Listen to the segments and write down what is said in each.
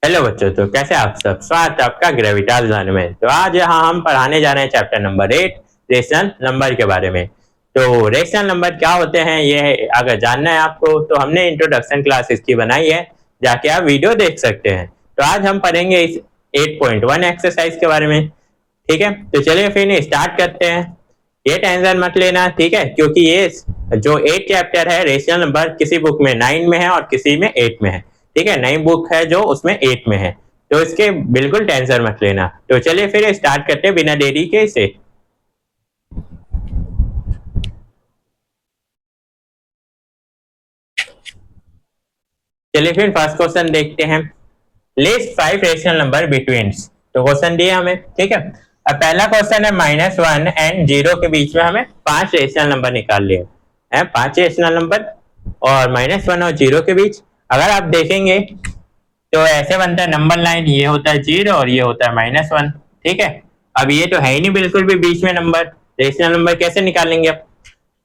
Hello बच्चों, तो कैसे आप सब। स्वागत है आपका ग्रेविटास ज्ञान में। तो आज यहाँ हम पढ़ाने जा रहे हैं चैप्टर नंबर 8 रेशनल नंबर के बारे में। तो रेशनल नंबर क्या होते हैं ये अगर जानना है आपको तो हमने इंट्रोडक्शन क्लास इसकी बनाई है, जाके आप वीडियो देख सकते हैं। तो आज हम पढ़ेंगे इस 8.1 एक्सरसाइज के बारे में। ठीक है, तो चलिए फिर स्टार्ट करते हैं। ये टेंशन मत लेना, ठीक है, क्योंकि ये जो 8 चैप्टर है रेशनल नंबर किसी बुक में 9 में है और किसी में 8 में है। ठीक है, नई बुक है जो उसमें 8 में है, तो इसके बिल्कुल टेंशन मत लेना। तो चलिए फिर स्टार्ट करते हैं बिना देरी के इसे। चलिए फिर फर्स्ट क्वेश्चन देखते हैं। List 5 rational number betweens. तो क्वेश्चन दिया हमें, ठीक है। अब पहला क्वेश्चन है -1 एंड 0 के बीच में हमें 5 रेशनल नंबर निकाल लिए हैं। 5 रेशनल नंबर और -1 और 0 के बीच अगर आप देखेंगे तो ऐसे बनता है नंबर लाइन, ये होता है 0 और ये होता है -1। ठीक है, अब ये तो है ही नहीं बिल्कुल भी बीच में नंबर, रेशनल नंबर कैसे निकालेंगे अब।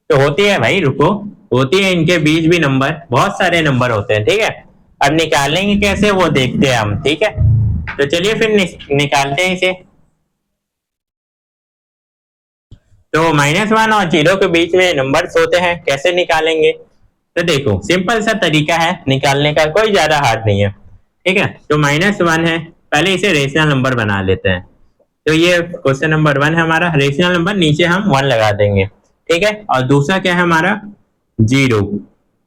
तो होती है भाई, रुको, होती है इनके बीच भी नंबर, बहुत सारे नंबर होते हैं। ठीक है, अब निकालेंगे कैसे वो देखते हैं हम। ठीक है, तो चलिए फिर निकालते हैं इसे। तो -1 और 0 के बीच में नंबर्स होते हैं, कैसे निकालेंगे। तो देखो सिंपल सा तरीका है निकालने का, कोई ज्यादा हार्ड नहीं है। ठीक है, तो -1 है, पहले इसे रेशनल नंबर बना लेते हैं। तो ये क्वेश्चन नंबर 1 है हमारा, रेशनल नंबर नीचे हम 1 लगा देंगे। ठीक है, और दूसरा क्या है हमारा 0,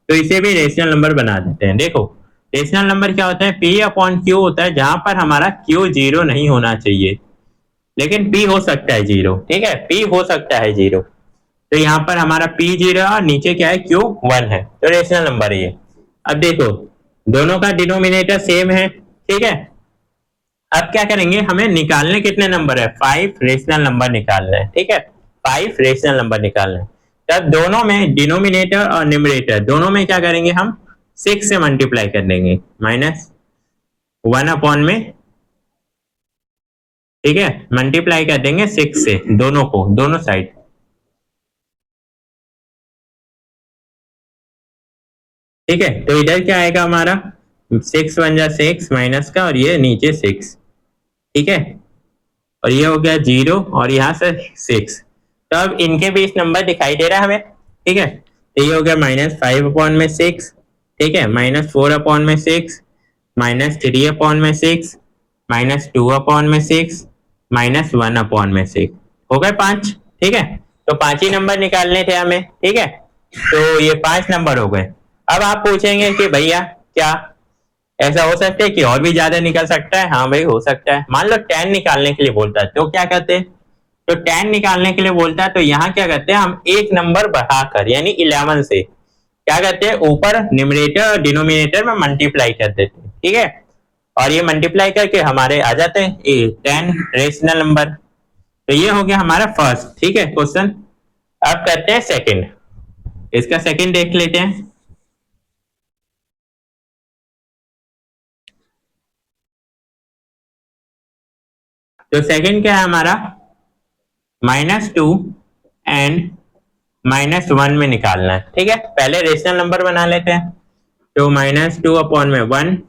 तो इसे भी रेशनल नंबर बना देते हैं। देखो रेशनल नंबर क्या होता है, P/Q होता है, जहां पर हमारा Q 0 नहीं होना चाहिए, लेकिन P हो सकता है 0। ठीक है, P हो सकता है 0, तो यहाँ पर हमारा P 0 और नीचे क्या है Q 1 है, तो रेशनल नंबर है ये। अब देखो दोनों का डिनोमिनेटर सेम है। ठीक है, अब क्या करेंगे, हमें निकालने कितने नंबर है, 5 रेशनल नंबर निकालना है। ठीक है, 5 रेशनल नंबर निकालना है। तब दोनों में डिनोमिनेटर और न्यूमरेटर दोनों में क्या करेंगे, हम 6 से मल्टीप्लाई कर देंगे, -1 अपॉन में। ठीक है, मल्टीप्लाई कर देंगे 6 से, दोनों को, दोनों साइड। ठीक है, तो इधर क्या आएगा हमारा 6 1 जा 6 माइनस का, और ये नीचे 6। ठीक है, और ये हो गया 0 और यहाँ से 6। तो अब इनके बीच नंबर दिखाई दे रहा है हमें। ठीक है, तो ये हो गया -5 अपॉन में 6। ठीक है, -4 अपॉन में 6, -3 अपॉन में 6, -2 अपॉन में 6, -1 अपॉन में 6, हो गए 5। ठीक है, तो 5 ही नंबर निकालने थे हमें। ठीक है, तो ये 5 नंबर हो गए। अब आप पूछेंगे कि भैया क्या ऐसा हो सकता है कि और भी ज्यादा निकल सकता है। हाँ भाई, हो सकता है। मान लो 10 निकालने के लिए बोलता है, तो क्या करते हैं, तो 10 निकालने के लिए बोलता है तो यहाँ क्या करते हैं, हम एक नंबर बढ़ाकर यानी 11 से क्या करते हैं, ऊपर न्यूमरेटर और डिनोमिनेटर में मल्टीप्लाई कर देते हैं। ठीक है, और ये मल्टीप्लाई करके हमारे आ जाते हैं 10 रेशनल नंबर। तो ये हो गया हमारा फर्स्ट। ठीक है क्वेश्चन। अब करते हैं सेकंड, इसका सेकंड देख लेते हैं। तो सेकंड क्या है हमारा, -2 एंड -1 में निकालना है। ठीक है, पहले रेशनल नंबर बना लेते हैं। तो -2 अपॉन में 1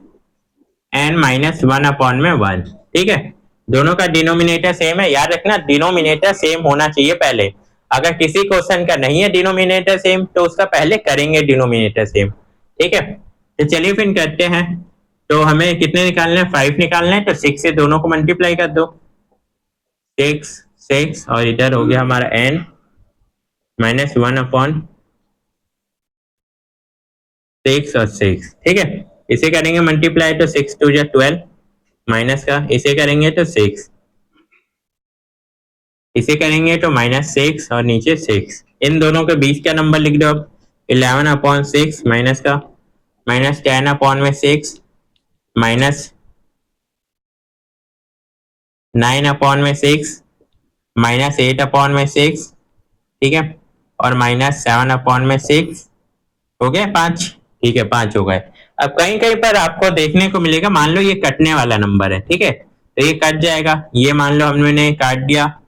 एंड -1 अपॉन में 1। ठीक है, दोनों का डिनोमिनेटर सेम है, याद रखना डिनोमिनेटर सेम होना चाहिए पहले। अगर किसी क्वेश्चन का नहीं है डिनोमिनेटर सेम तो उसका पहले करेंगे डिनोमिनेटर सेम। ठीक है, तो चलिए फिर करते हैं। तो हमें कितने निकालने हैं, 5 निकालने हैं, तो 6 से दोनों को मल्टीप्लाई कर दो, 6 6, और इधर हो गया हमारा n -1 अपॉन 6 और 6। ठीक है, इसे करेंगे मल्टीप्लाई तो 6 2 जा 12, माइनस का इसे करेंगे तो 6, इसे करेंगे तो -6 और नीचे 6। इन दोनों के बीच का नंबर लिख दो अब, 11 अपॉन 6 माइनस का -10 अपॉन में 6 -9 अपॉन में 6 -8 अपॉन में 6। ठीक है, और -7 अपॉन में 6, हो गए 5। ठीक है, 5 हो गए। अब कहीं कहीं पर आपको देखने को मिलेगा, मान लो ये कटने वाला नंबर है। ठीक है, तो ये कट जाएगा, ये मान लो हमने काट दिया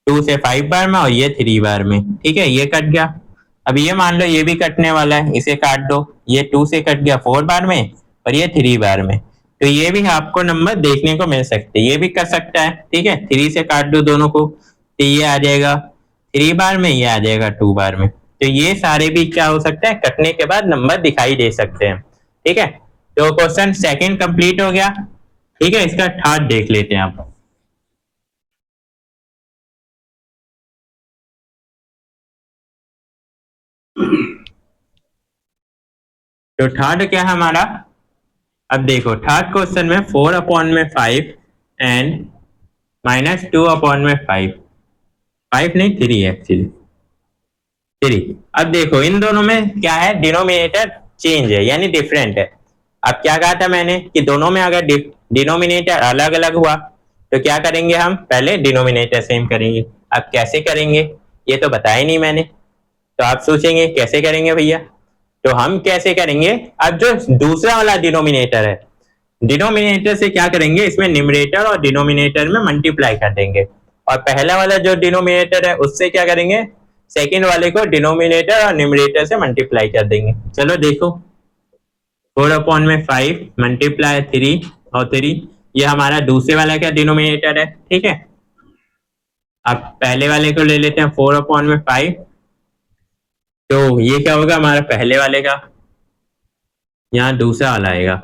2 से 5 बार में और ये 3 बार में। ठीक है, ये कट गया। अब ये मान लो ये भी कटने वाला है, इसे काट दो, ये 2 से कट गया 4 बार में और ये 3 बार में। तो ये भी आपको नंबर देखने को मिल सकते हैं, ये भी कर सकता है। ठीक है, 3 से काट दो दोनों को तो ये आ जाएगा 3 बार में, ये आ जाएगा 2 बार में। तो ये सारे भी क्या हो सकता है, कटने के बाद नंबर दिखाई दे सकते हैं। ठीक है, तो क्वेश्चन सेकंड कंप्लीट हो गया। ठीक है, इसका थर्ड देख लेते हैं आप। तो थर्ड क्या है हमारा, अब देखो थर्ड क्वेश्चन में 4/5 एंड -2/5, 5 नहीं 3 है एक्चुअली, 3। अब देखो इन दोनों में क्या है, डिनोमिनेटर चेंज है यानी डिफरेंट है। अब क्या कहा था मैंने कि दोनों में अगर डिनोमिनेटर अलग अलग हुआ तो क्या करेंगे, हम पहले डिनोमिनेटर सेम करेंगे। अब कैसे करेंगे ये तो बताया नहीं मैंने, तो आप सोचेंगे कैसे करेंगे भैया, तो हम कैसे करेंगे, अब जो दूसरा वाला डिनोमिनेटर है, डिनोमिनेटर से क्या करेंगे, इसमें न्यूमरेटर और डिनोमिनेटर में मल्टीप्लाई कर देंगे, और पहला वाला जो डिनोमिनेटर है उससे क्या करेंगे, सेकंड वाले को डिनोमिनेटर और न्यूमरेटर से मल्टीप्लाई कर देंगे। चलो देखो 4/5 मल्टीप्लाई 3 और 3, ये हमारा दूसरे वाला क्या डिनोमिनेटर है। ठीक है, अब पहले वाले को ले लेते हैं 4/5, तो ये क्या होगा हमारा पहले वाले का, यहाँ दूसरा वाला आएगा,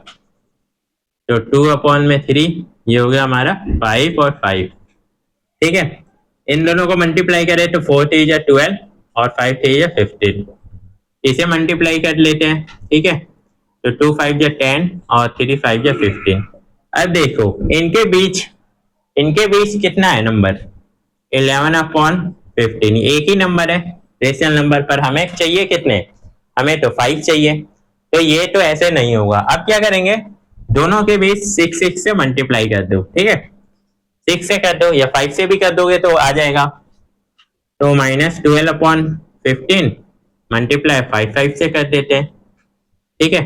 तो 2/3, ये हो गया हमारा 5 और 5। ठीक है, इन दोनों को मल्टीप्लाई करें तो 4 3 जा 12 और 5 3 जा 15, इसे मल्टीप्लाई कर लेते हैं। ठीक है, तो 2 5 जा 10 और 3 5 जा 15। अब देखो इनके बीच कितना है नंबर, 11/15, एक ही नंबर है रेशनल नंबर, पर हमें चाहिए कितने, हमें तो 5 चाहिए, तो ये तो ऐसे नहीं होगा। अब क्या करेंगे, दोनों के बीच 6 6 से मल्टीप्लाई कर दो। ठीक है, 6 से कर दो या 5 से भी कर दोगे तो आ जाएगा, तो -12/15 मल्टीप्लाई 5 5 से कर देते हैं। ठीक है,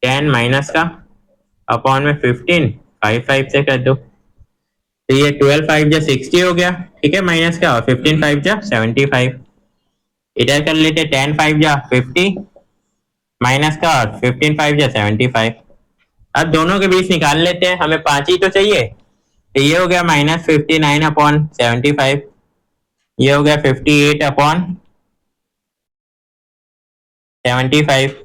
10 माइनस का अपॉन में 15 5 5 से कर दो, तो ये 12 5 जा 60 हो गया। ठीक है, माइनस का, और 15 5 जा 75, इधर कर लेते 10 5 जा 50 माइनस का, और 15 5 जा 75। अब दोनों के बीच निकाल लेते हैं, हमें 5 ही तो चाहिए, तो ये हो गया -59/75, ये हो गया 58/75, 57/75,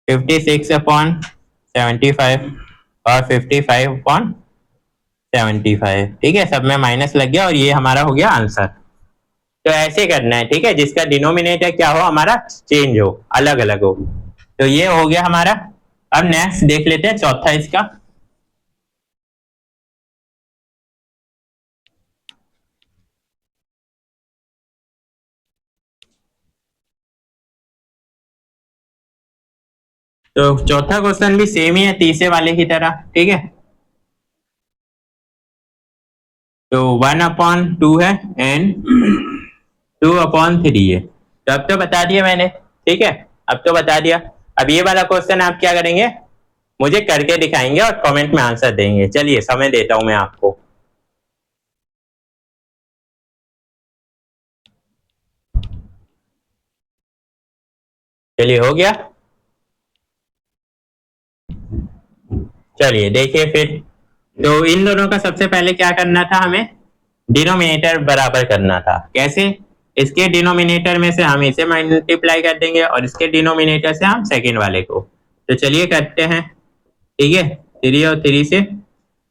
56/75 और 55/75। ठीक है, सब में माइनस लग गया और ये हमारा हो गया आंसर। तो ऐसे करना है। ठीक है, जिसका डिनोमिनेटर क्या हो हमारा चेंज हो, अलग अलग हो। तो ये हो गया हमारा। अब नेक्स्ट देख लेते हैं चौथा इसका। तो चौथा क्वेश्चन भी सेम ही है तीसरे वाले की तरह। ठीक है, तो 1/2 है एंड 2/3 है, तो अब तो बता दिया मैंने। ठीक है, अब तो बता दिया। अब ये वाला क्वेश्चन आप क्या करेंगे, मुझे करके दिखाएंगे और कमेंट में आंसर देंगे। चलिए समय देता हूं मैं आपको। चलिए हो गया, चलिए देखिए फिर। तो इन दोनों का सबसे पहले क्या करना था, हमें डिनोमिनेटर बराबर करना था। कैसे, इसके डिनोमिनेटर में से हम इसे मल्टीप्लाई कर देंगे और इसके डिनोमिनेटर से हम सेकेंड वाले को। तो चलिए करते हैं। ठीक है, 3 और 3 से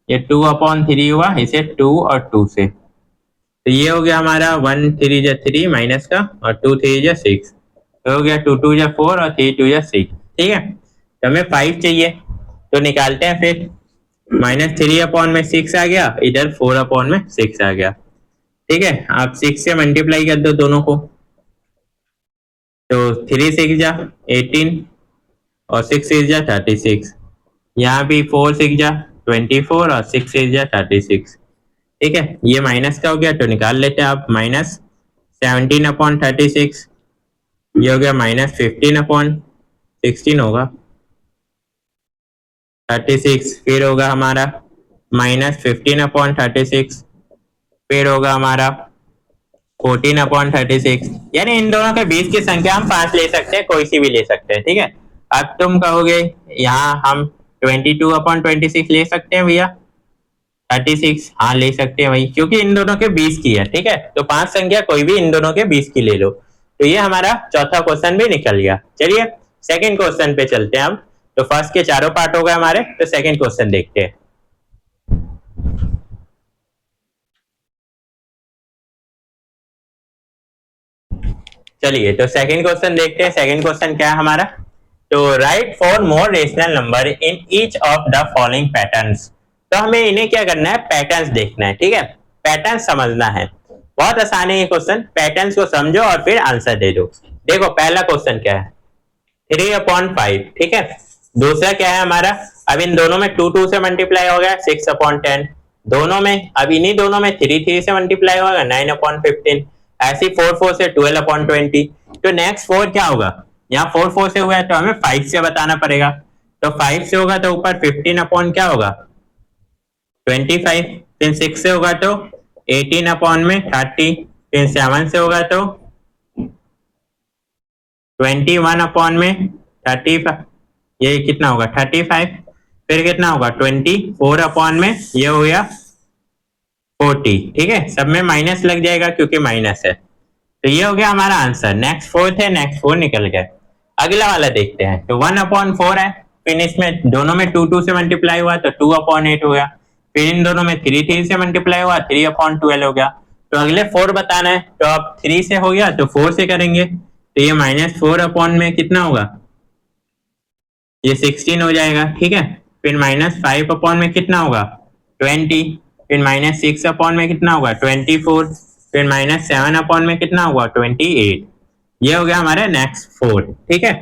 ये 2/3 हुआ, इसे 2 और 2 से, तो ये हो गया हमारा 1 3 जा 3 माइनस का, और 2 3 जा 6, तो हो गया 2 2 जा 4 और 3 2 जा 6। ठीक है, तो हमें 5 चाहिए, तो निकालते हैं फिर। -3/6 आ गया, इधर 4/6 आ गया। ठीक है, आप 6 से मल्टीप्लाई कर दो दोनों को, तो 3 6 जा 18 और 6 6 जा 36, यहाँ भी 4 6 जा 24 और 6 6 जा 36। ठीक है, ये माइनस का हो गया, तो निकाल लेते हैं आप। -17/36, ये हो गया -15/16 होगा 36, फिर होगा हमारा -15/36, फिर होगा हमारा 14/36, यानी इन दोनों के बीच की संख्या हम 5 ले सकते हैं, कोई सी भी ले सकते हैं, ठीक है। अब तुम कहोगे यहाँ हम 22/26 ले सकते हैं भैया, 36, हाँ ले सकते हैं भाई, क्योंकि इन दोनों के 20 की है, ठीक है। तो 5 संख्या कोई भी इन दोनों के 20 की ले लो। तो ये हमारा चौथा क्वेश्चन भी निकल गया। चलिए सेकंड क्वेश्चन पे चलते हैं अब। तो फर्स्ट के चारों पार्ट हो गए हमारे, तो सेकंड क्वेश्चन देखते हैं। चलिए तो सेकंड क्वेश्चन देखते हैं। सेकंड क्वेश्चन क्या है हमारा, तो right 4 more rational number in each of the following patterns. तो हमें इन्हें क्या करना है, पैटर्न्स देखना है, ठीक है, पैटर्न समझना है। बहुत आसान है ये क्वेश्चन, पैटर्न्स को समझो और फिर आंसर दे दो। देखो पहला क्वेश्चन क्या है, 3/5, ठीक है। दूसरा क्या है हमारा, अब इन दोनों में 2 से मल्टीप्लाई हो गया 6/10, दोनों में, अब इन्हीं दोनों में 3 से मल्टीप्लाई होगा 9/15, ऐसी 4 से 12/20। तो नेक्स्ट 4 क्या होगा, यहाँ 4 से हुआ है तो हमें 5 से बताना पड़ेगा। तो 5 से होगा तो ऊपर 15 क्या होगा 25, फिर 6 से होगा तो 18/30, फिर 7 से होगा तो 21/30, ये कितना होगा 35, फिर कितना होगा 24 ये हो गया 40, ठीक है। सब में माइनस लग जाएगा क्योंकि माइनस है। तो ये हो गया हमारा आंसर। नेक्स्ट 4 है, नेक्स्ट 4 निकल गए। अगला वाला देखते हैं। तो 1/4 है, फिर इसमें दोनों में 2 से मल्टीप्लाई हुआ तो 2/8 हो गया, फिर इन दोनों में 3 से मल्टीप्लाई हुआ 3/12 हो गया। तो अगले 4 बताना है, तो अब 3 से हो गया तो 4 से करेंगे, तो ये -4 में कितना होगा, ये 16 हो जाएगा, ठीक है। फिर -5 में कितना होगा 20, फिर -6 में कितना होगा 24, फिर -7 में कितना होगा 28। ये हो गया हमारे नेक्स्ट 4, ठीक है।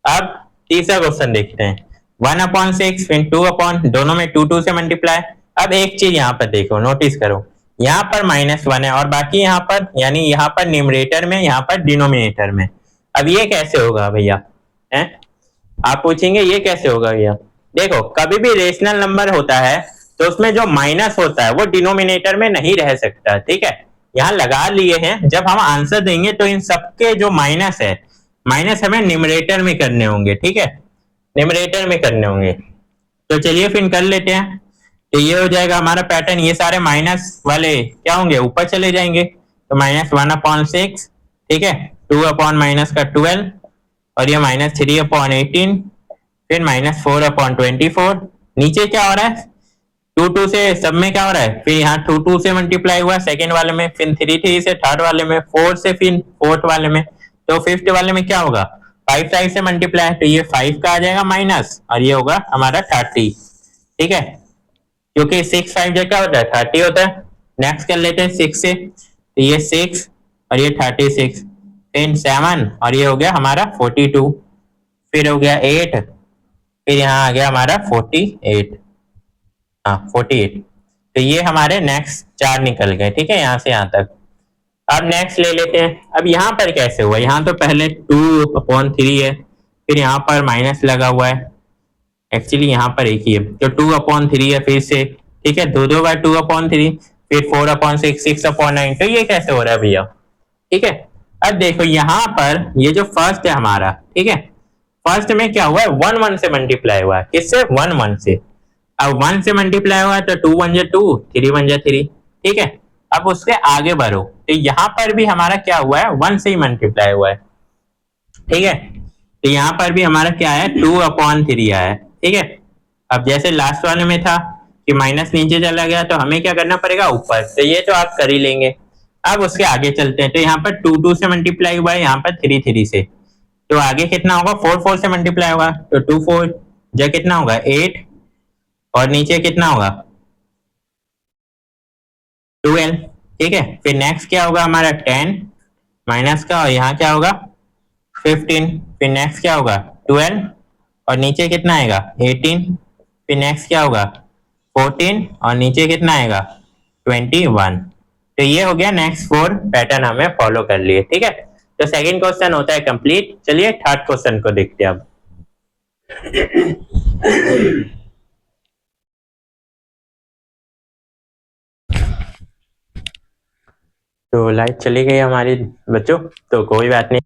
अब तीसरा क्वेश्चन देखते हैं। 1/6 फिर 2 दोनों में 2 से मल्टीप्लाई। अब एक चीज यहाँ पर देखो, नोटिस करो, यहाँ पर -1 है और बाकी यहाँ पर, यानी यहाँ पर न्यूमरेटर में, यहाँ पर डिनोमिनेटर में। अब ये कैसे होगा भैया, है आप पूछेंगे ये कैसे होगा भैया। देखो कभी भी रेशनल नंबर होता है तो उसमें जो माइनस होता है वो डिनोमिनेटर में नहीं रह सकता, ठीक है। यहाँ लगा लिए हैं, जब हम आंसर देंगे तो इन सबके जो माइनस है, माइनस हमें न्यूमरेटर में करने होंगे, ठीक है, न्यूमरेटर में करने होंगे। तो चलिए फिर कर लेते हैं। तो ये हो जाएगा हमारा पैटर्न, ये सारे माइनस वाले क्या होंगे ऊपर चले जाएंगे, तो -1/6, ठीक है, 2/-12 और ये -3/18, फिर -4/24। नीचे क्या हो रहा है, 2 से सब में क्या हो रहा है, फिर यहाँ 2 से मल्टीप्लाई हुआ सेकेंड वाले में, फिर 3 से थर्ड वाले में, 4 से फिर फोर्थ वाले में, तो फिफ्थ वाले में क्या होगा 5 से मल्टीप्लाई, तो ये 5 का आ जाएगा माइनस और ये होगा हमारा 30, ठीक है, क्योंकि 6 5 जो क्या होता है 30 होता है। नेक्स्ट कर लेते हैं 6 से, तो ये 6 और ये 36, फिर 7 और ये हो गया हमारा 42, फिर हो गया 8, फिर यहाँ आ गया हमारा 48, हाँ 48। तो ये हमारे नेक्स्ट 4 निकल गए, ठीक है, यहाँ से यहाँ तक। अब नेक्स्ट ले लेते हैं। अब यहाँ पर कैसे हुआ, यहाँ तो पहले 2/3 है, फिर यहाँ पर माइनस लगा हुआ है, एक्चुअली यहाँ पर एक ही है, तो 2/3 है फिर से, ठीक है, 2 बार 2/3, फिर 4/6, 6/9। तो ये कैसे हो रहा है भैया, ठीक है। अब देखो यहाँ पर ये जो फर्स्ट है हमारा, ठीक है, फर्स्ट में क्या हुआ है 1 से मल्टीप्लाई हुआ है, किससे 1 से। अब 1 से मल्टीप्लाई हुआ है तो 2 1 2, 3 1 3, ठीक है। अब उसके आगे बढ़ो, तो यहाँ पर भी हमारा क्या हुआ है 1 से ही मल्टीप्लाई हुआ है, ठीक है। तो यहाँ पर भी हमारा क्या है 2/3 आया है, ठीक है। अब जैसे लास्ट वाले में था कि माइनस नीचे चला गया, तो हमें क्या करना पड़ेगा ऊपर, तो ये तो आप कर ही लेंगे। अब उसके आगे चलते हैं, तो यहाँ पर 2 से मल्टीप्लाई हुआ है, यहाँ पर 3 से, तो आगे कितना होगा 4 से मल्टीप्लाई होगा, तो 2 4 जो कितना होगा 8, और नीचे कितना होगा 12, ठीक है। फिर नेक्स्ट क्या होगा हमारा 10 माइनस का, और यहाँ क्या होगा 15, फिर नेक्स्ट क्या होगा 12, और नीचे कितना आएगा 18, फिर नेक्स्ट क्या होगा 14, और नीचे कितना आएगा 21। तो ये हो गया नेक्स्ट 4 पैटर्न हमें फॉलो कर लिए, ठीक है। तो सेकंड क्वेश्चन होता है कंप्लीट। चलिए थर्ड क्वेश्चन को देखते हैं अब। तो लाइट चली गई हमारी बच्चों, तो कोई बात नहीं।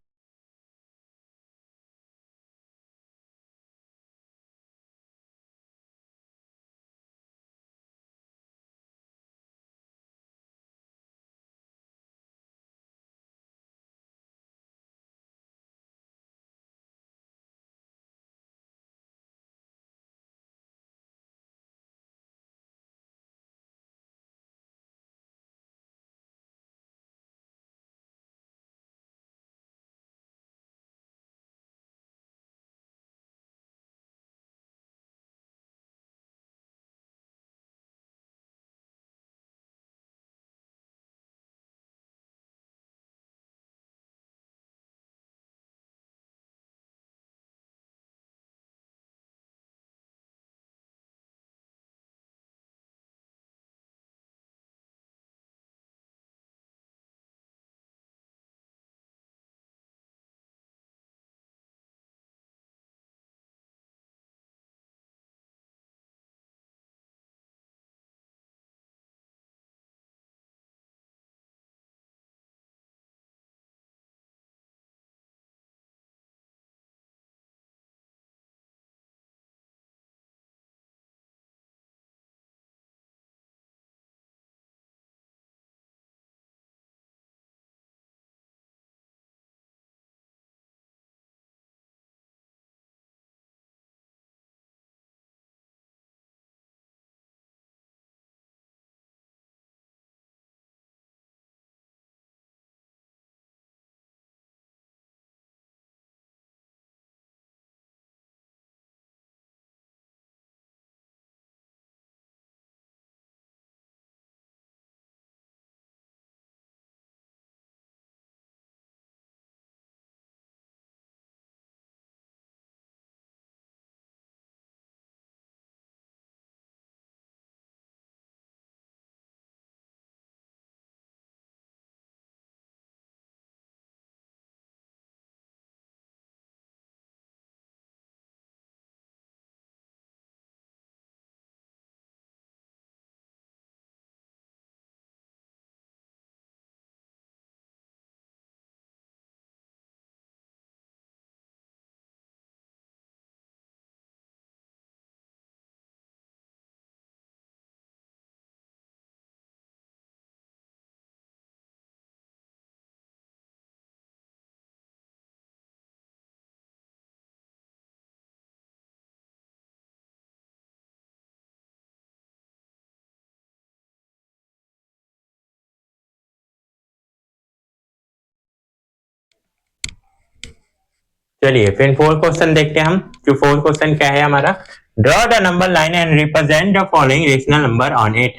चलिए फिर फोर्थ क्वेश्चन देखते हैं हम। जो फोर्थ क्वेश्चन क्या है हमारा, draw the number line and represent the following rational number on it.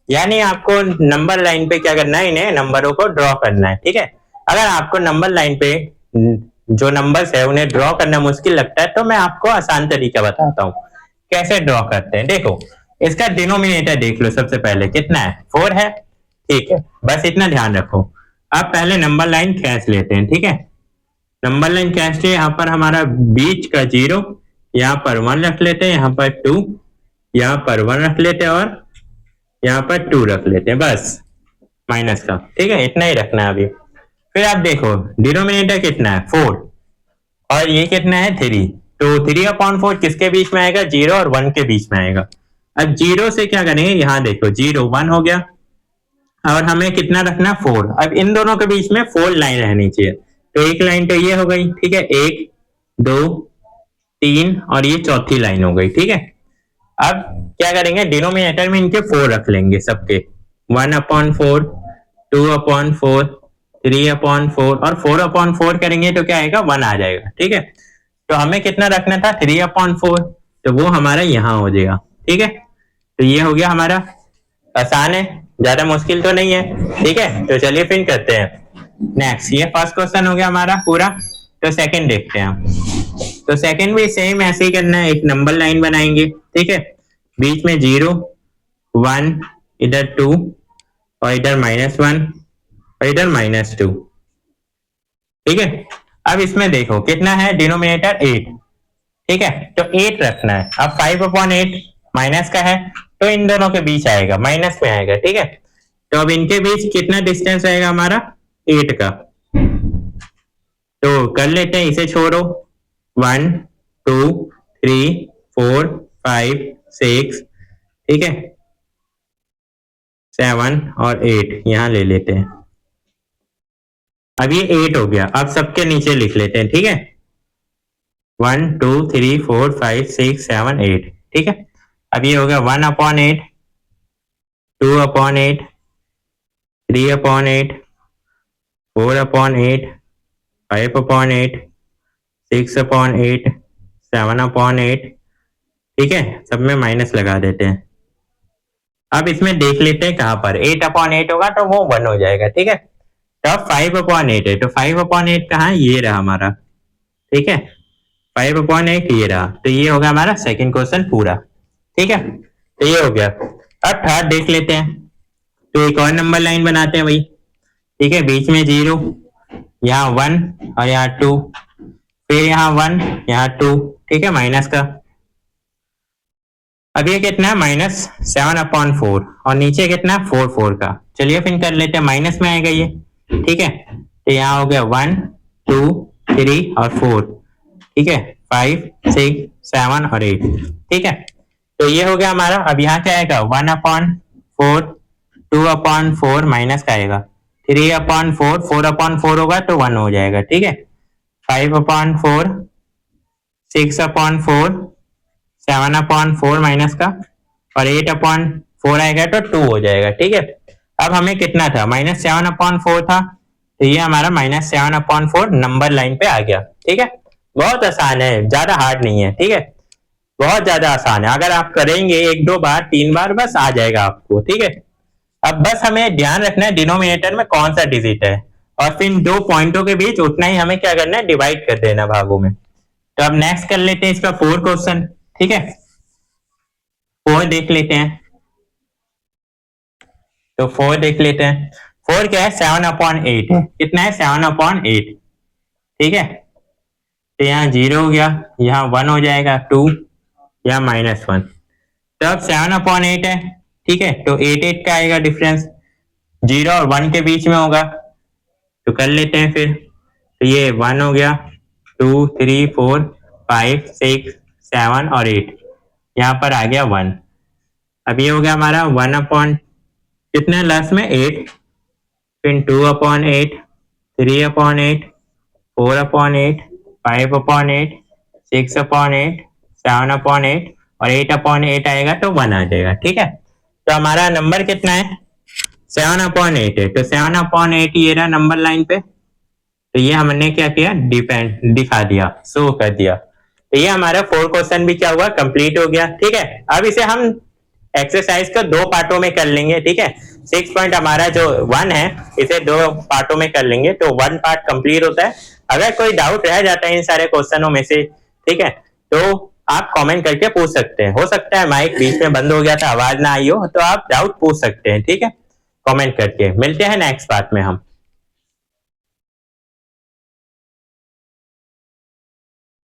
यानी आपको नंबर लाइन पे क्या करना है, इन्हें नंबरों को ड्रॉ करना है। ठीक है, अगर आपको नंबर लाइन पे जो नंबर्स है उन्हें ड्रॉ करना मुश्किल लगता है तो मैं आपको आसान तरीका बताता हूँ कैसे ड्रॉ करते हैं। देखो, इसका डिनोमिनेटर देख लो, सबसे पहले कितना है, 4 है। ठीक है, बस इतना ध्यान रखो। अब पहले नंबर लाइन खींच लेते हैं। ठीक है, नंबर लाइन कैश है, यहाँ पर हमारा बीच का 0, यहाँ पर 1 रख लेते हैं, यहाँ पर 2, यहाँ पर 1 रख लेते हैं और यहाँ पर 2 रख लेते हैं, बस माइनस का। ठीक है, इतना ही रखना है अभी। फिर आप देखो डिनोमिनेटर कितना है, 4, और ये कितना है, 3। तो 3/4 किसके बीच में आएगा, 0 और 1 के बीच में आएगा। अब 0 से क्या करेंगे, यहाँ देखो 0 1 हो गया, और हमें कितना रखना, 4। अब इन दोनों के बीच में 4 लाइन रहनी चाहिए। तो एक लाइन तो ये हो गई। ठीक है, 1 2 3 और ये चौथी लाइन हो गई। ठीक है, अब क्या करेंगे, डिनोमिनेटर में इनके 4 रख लेंगे सबके, 1/4 2/4 3/4 और 4/4 करेंगे तो क्या आएगा, 1 आ जाएगा। ठीक है, तो हमें कितना रखना था, 3/4, तो वो हमारा यहाँ हो जाएगा। ठीक है, तो ये हो गया हमारा, आसान है, ज्यादा मुश्किल तो नहीं है। ठीक है, तो चलिए फिर करते हैं नेक्स्ट। ये फर्स्ट क्वेश्चन हो गया हमारा पूरा। तो सेकंड देखते हैं हम। तो सेकंड भी सेम ऐसे ही करना है, एक नंबर लाइन बनाएंगे। ठीक है, बीच में 0 1, इधर 2 और इधर -1 और इधर -2। ठीक है, अब इसमें देखो कितना है, डिनोमिनेटर 8। ठीक है, तो 8 रखना है। अब 5/8 माइनस का है तो इन दोनों के बीच आएगा, माइनस में आएगा। ठीक है, तो अब इनके बीच कितना डिस्टेंस रहेगा हमारा 8 का। तो कर लेते हैं, इसे छोड़ो 1 2 3 4 5 6, ठीक है 7 और 8 यहाँ ले लेते हैं। अब ये 8 हो गया, अब सबके नीचे लिख लेते हैं, ठीक है 1 2 3 4 5 6 7 8, ठीक है। अब ये हो गया 1/8, 2/8, 3/8, 4/8, 5/8, 6/8, 7/8, ठीक है। सब में माइनस लगा देते हैं। अब इसमें देख लेते हैं कहां पर 8/8 होगा तो वो 1 हो जाएगा, ठीक है। तो अब 5/8 है, तो 5/8 कहाँ है, ये रहा हमारा, ठीक है 5/8 ये रहा। तो ये होगा हमारा सेकंड क्वेश्चन पूरा, ठीक है। तो ये हो गया। अब थर्ड देख लेते हैं, तो एक और नंबर लाइन बनाते हैं वही, ठीक है। बीच में 0, यहाँ 1 और यहाँ 2, फिर यहाँ 1 यहाँ 2, ठीक है माइनस का। अब ये कितना है -7/4 और नीचे कितना 4 का। चलिए फिर कर लेते हैं, माइनस में आएगा ये, ठीक है। तो यहाँ हो गया 1 2 3 और 4, ठीक है 5 6 7 और 8, ठीक है। तो ये हो गया हमारा। अब यहाँ क्या आएगा 1/4, 2/4 माइनस का आएगा, 3/4, 4/4 होगा तो 1 हो जाएगा, ठीक है 5/4, 6/4, 7/4 माइनस का और 8/4 आएगा तो 2 हो जाएगा, ठीक है। अब हमें कितना था -7/4 था, तो ये हमारा -7/4 नंबर लाइन पे आ गया, ठीक है। बहुत आसान है, ज्यादा हार्ड नहीं है, ठीक है बहुत ज्यादा आसान है। अगर आप करेंगे 1-2 बार 3 बार बस आ जाएगा आपको, ठीक है। अब बस हमें ध्यान रखना है डिनोमिनेटर में कौन सा डिजिट है और फिर 2 पॉइंटों के बीच उतना ही हमें क्या करना है, डिवाइड कर देना भागों में। तो अब नेक्स्ट कर लेते हैं इसका 4 क्वेश्चन, ठीक है 4 देख लेते हैं। तो 4 देख लेते हैं। 4 क्या है 7/8 है, कितना है 7/8, ठीक है। तो यहाँ 0 हो गया, यहाँ 1 हो जाएगा 2, यहाँ -1। तो अब 7/8 है, ठीक है। तो 8 का आएगा डिफरेंस, 0 और 1 के बीच में होगा, तो कर लेते हैं फिर। तो ये 1 हो गया, 2 3 4 5 6 7 और 8, यहाँ पर आ गया 1। अब ये हो गया हमारा 1/ कितने लास्ट में 8, फिर 2/8, 3/8, 4/8, 5/8, 6/8, 7/8 और 8/8 आएगा तो 1 आ जाएगा, ठीक है। तो हमारा नंबर कितना है 7/8 है, तो 7/8 ये रहा नंबर लाइन पे। तो ये हमने क्या किया दिखा दिया, शो कर दिया। तो ये हमारा 4 क्वेश्चन भी क्या हुआ कंप्लीट हो गया, ठीक है। अब इसे हम एक्सरसाइज को 2 पार्टों में कर लेंगे, ठीक है 6 पॉइंट हमारा जो 1 है इसे 2 पार्टों में कर लेंगे, तो 1 पार्ट कंप्लीट होता है। अगर कोई डाउट रह जाता है इन सारे क्वेश्चनों में से, ठीक है तो आप कमेंट करके पूछ सकते हैं। हो सकता है माइक बीच में बंद हो गया था, आवाज ना आई हो, तो आप डाउट पूछ सकते हैं, ठीक है कमेंट करके। मिलते हैं नेक्स्ट पार्ट में हम।